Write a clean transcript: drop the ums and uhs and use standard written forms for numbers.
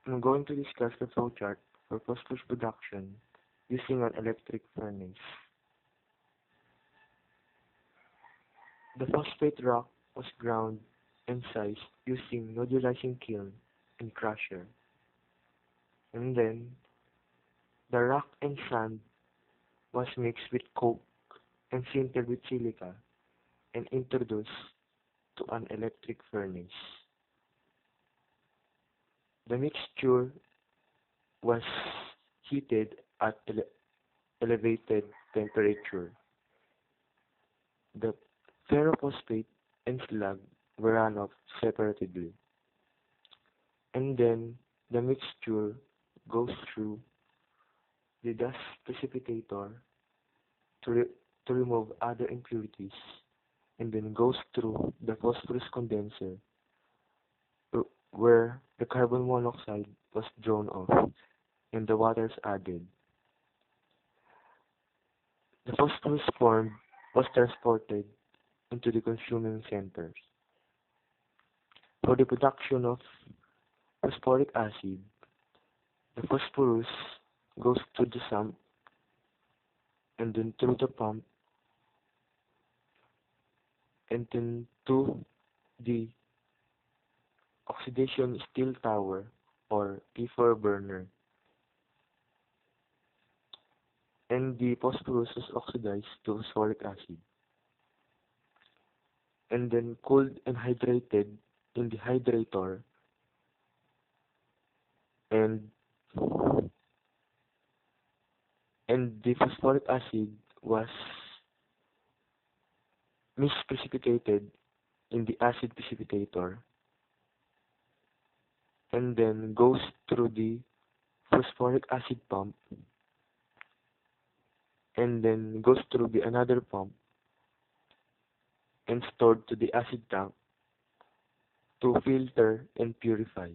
I'm going to discuss the flowchart for phosphorus production using an electric furnace. The phosphate rock was ground and sized using nodulizing kiln and crusher, and then the rock and sand was mixed with coke and sintered with silica and introduced to an electric furnace. The mixture was heated at elevated temperature. The ferrophosphate and slag were run off separately, and then the mixture goes through the dust precipitator to, re- to remove other impurities, and then goes through the phosphorus condenser where the carbon monoxide was drawn off and the water is added. The phosphorus formed was transported into the consuming centers. For the production of phosphoric acid, the phosphorus goes to the sump and then through the pump and then to the oxidation steel tower or P4 burner, and the phosphorus is oxidized to phosphoric acid and then cooled and hydrated in the hydrator, and the phosphoric acid was misprecipitated in the acid precipitator and then goes through the phosphoric acid pump and then goes through the another pump and stored to the acid tank to filter and purify.